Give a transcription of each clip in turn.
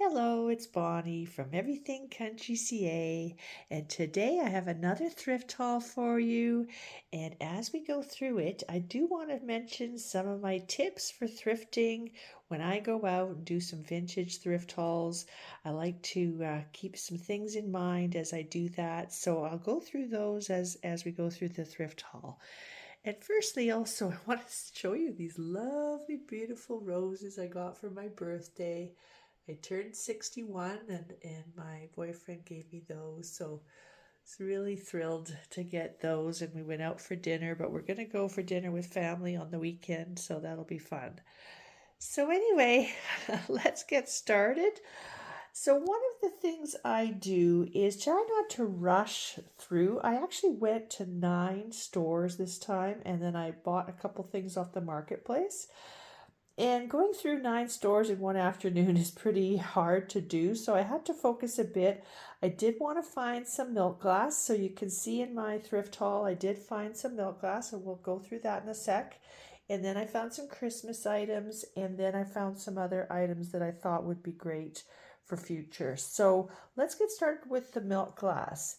Hello, it's Bonnie from Everything Country CA, and today I have another thrift haul for you. And as we go through it, I do want to mention some of my tips for thrifting when I go out and do some vintage thrift hauls. I like to keep some things in mind as I do that, so I'll go through those as we go through the thrift haul. And firstly, also, I want to show you these lovely, beautiful roses I got for my birthday. I turned 61 and my boyfriend gave me those. So I was really thrilled to get those. And we went out for dinner, but we're going to go for dinner with family on the weekend. So that'll be fun. So, anyway, let's get started. So, one of the things I do is try not to rush through. I actually went to 9 stores this time and then I bought a couple things off the marketplace. And going through 9 stores in one afternoon is pretty hard to do, so I had to focus a bit. I did want to find some milk glass, so you can see in my thrift haul, I did find some milk glass, and we'll go through that in a sec. And then I found some Christmas items, and then I found some other items that I thought would be great for future. So let's get started with the milk glass.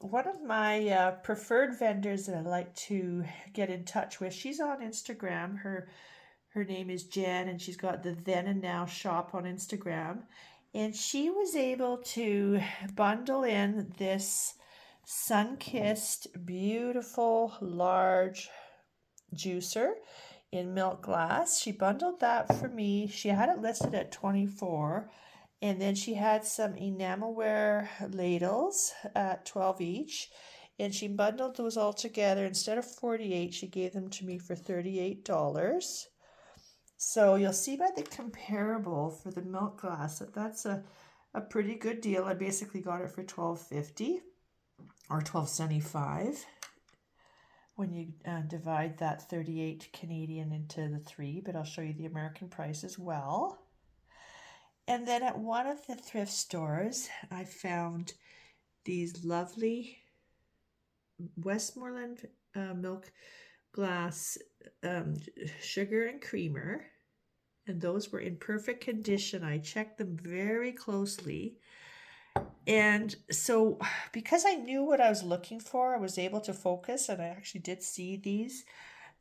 One of my preferred vendors that I like to get in touch with, she's on Instagram. Her name is Jen, and she's got the Then and Now shop on Instagram. And she was able to bundle in this sun-kissed, beautiful, large juicer in milk glass. She bundled that for me. She had it listed at 24. And then she had some enamelware ladles at 12 each. And she bundled those all together. Instead of 48, she gave them to me for $38. So you'll see by the comparable for the milk glass that that's a pretty good deal. I basically got it for $12.50 or $12.75 when you divide that 38 Canadian into the three, but I'll show you the American price as well. And then at one of the thrift stores, I found these lovely Westmoreland milk glass sugar and creamer, and those were in perfect condition. I checked them very closely. And so, because I knew what I was looking for, I was able to focus, and I actually did see these.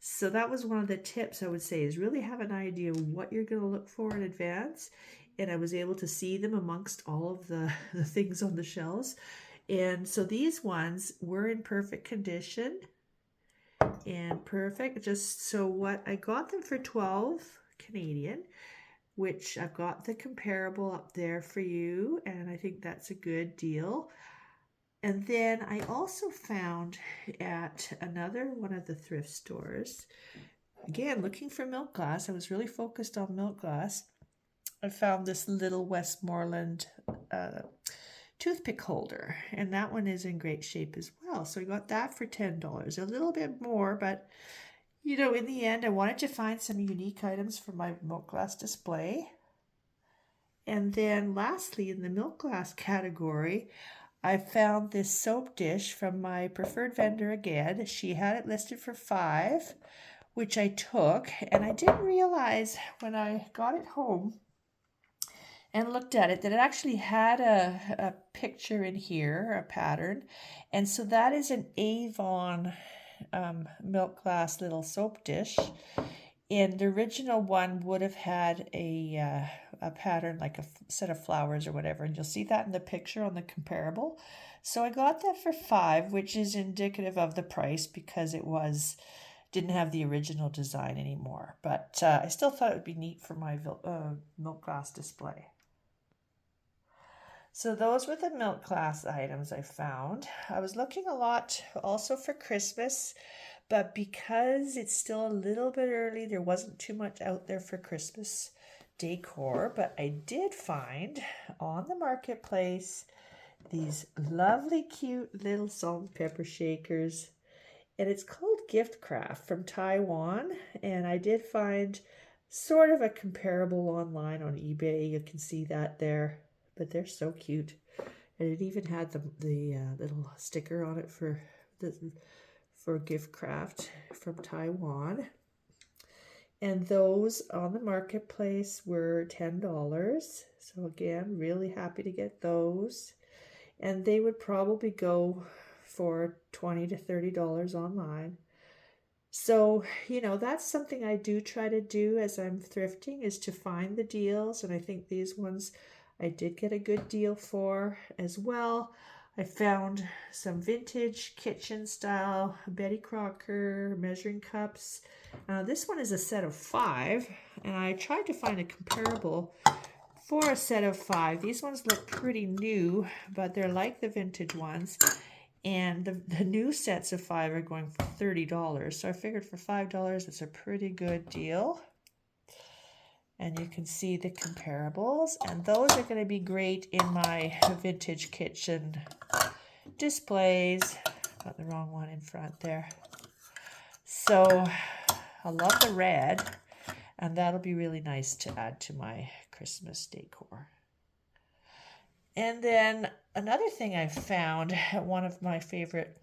So that was one of the tips I would say, is really have an idea of what you're going to look for in advance. And I was able to see them amongst all of the things on the shelves. And so these ones were in perfect condition and perfect. Just so what I got them for 12 Canadian, which I've got the comparable up there for you, and I think that's a good deal. And then I also found at another one of the thrift stores, again, looking for milk glass. I was really focused on milk glass. I found this little Westmoreland toothpick holder, and that one is in great shape as well. So I got that for $10, a little bit more, but in the end, I wanted to find some unique items for my milk glass display. And then lastly, in the milk glass category, I found this soap dish from my preferred vendor again. She had it listed for $5, which I took, and I didn't realize when I got it home and looked at it that it actually had a picture in here, a pattern. And so that is an Avon milk glass little soap dish. And the original one would have had a pattern like a set of flowers or whatever, and you'll see that in the picture on the comparable. So I got that for $5, which is indicative of the price because it didn't have the original design anymore. But I still thought it would be neat for my milk glass display. So those were the milk glass items I found. I was looking a lot also for Christmas, but because it's still a little bit early, there wasn't too much out there for Christmas decor. But I did find on the marketplace these lovely, cute little salt and pepper shakers. And it's called Gift Craft from Taiwan. And I did find sort of a comparable online on eBay. You can see that there. But they're so cute. And it even had the little sticker on it for Gift Craft from Taiwan. And those on the marketplace were $10. So again, really happy to get those. And they would probably go for $20 to $30 online. So, that's something I do try to do as I'm thrifting, is to find the deals. And I think these ones I did get a good deal for as well. I found some vintage kitchen style Betty Crocker measuring cups. This one is a set of 5, and I tried to find a comparable for a set of 5. These ones look pretty new, but they're like the vintage ones. And the new sets of 5 are going for $30. So I figured for $5, it's a pretty good deal. And you can see the comparables. And those are going to be great in my vintage kitchen displays. Got the wrong one in front there. So I love the red. And that'll be really nice to add to my Christmas decor. And then another thing I found at one of my favorite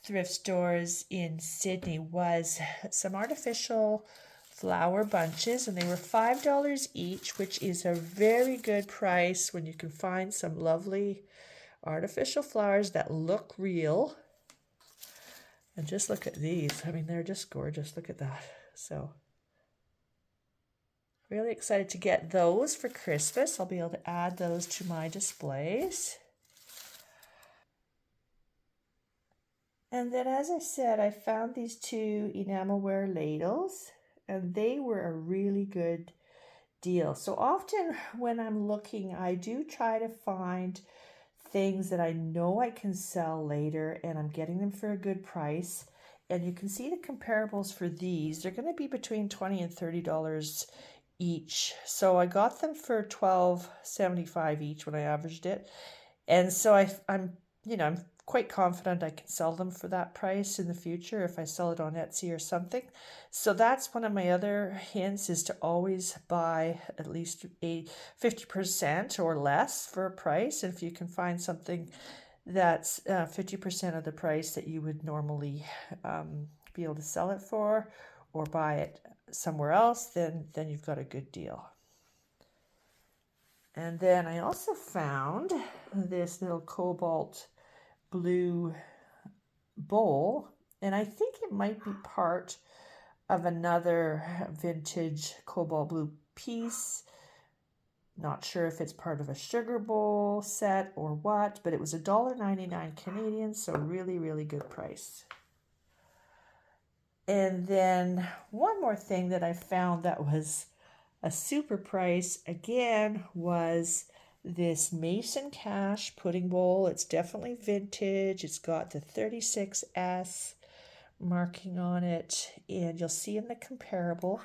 thrift stores in Sydney was some artificial flower bunches, and they were $5 each, which is a very good price when you can find some lovely artificial flowers that look real. And just look at these. I mean, they're just gorgeous. Look at that. So really excited to get those for Christmas. I'll be able to add those to my displays. And then, as I said, I found these 2 enamelware ladles, and they were a really good deal. So often when I'm looking, I do try to find things that I know I can sell later, and I'm getting them for a good price. And you can see the comparables for these. They're going to be between $20 and $30 each. So I got them for $12.75 each when I averaged it. And so I'm quite confident I can sell them for that price in the future if I sell it on Etsy or something. So that's one of my other hints, is to always buy at least 50% or less for a price. And if you can find something that's 50% of the price that you would normally be able to sell it for, or buy it somewhere else, then you've got a good deal. And then I also found this little cobalt blue bowl, and I think it might be part of another vintage cobalt blue piece. Not sure if it's part of a sugar bowl set or what, but it was $1.99 Canadian, so really, really good price. And then one more thing that I found that was a super price again was this Mason Cash pudding bowl. It's definitely vintage. It's got the 36S marking on it, and you'll see in the comparable.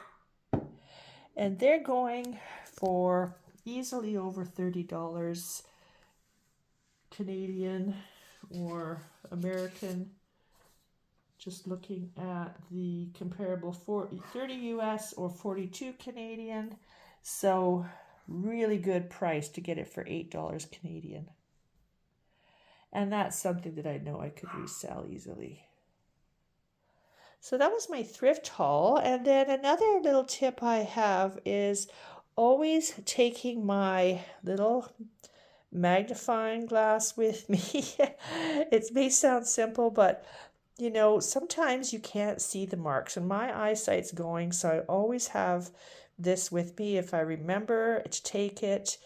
And they're going for easily over $30 Canadian or American. Just looking at the comparable, 30 US or 42 Canadian. So really good price to get it for $8 Canadian. And that's something that I know I could resell easily. So that was my thrift haul. And then another little tip I have is always taking my little magnifying glass with me. It may sound simple, but sometimes you can't see the marks, and my eyesight's going, so I always have this with me if I remember to take it.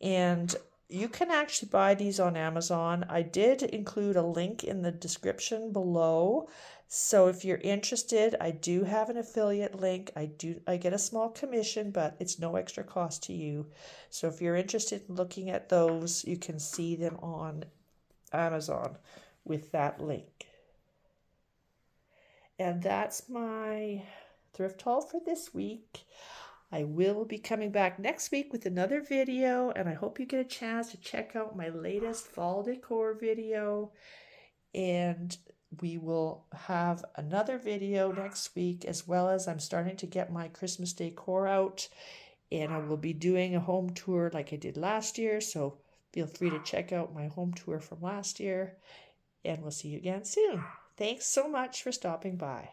And you can actually buy these on Amazon. I did include a link in the description below. So if you're interested, I do have an affiliate link. I get a small commission, but it's no extra cost to you. So if you're interested in looking at those, you can see them on Amazon with that link. And that's my thrift haul for this week. I will be coming back next week with another video, and I hope you get a chance to check out my latest fall decor video. And we will have another video next week, as well as I'm starting to get my Christmas decor out, and I will be doing a home tour like I did last year. So feel free to check out my home tour from last year, and we'll see you again soon. Thanks so much for stopping by.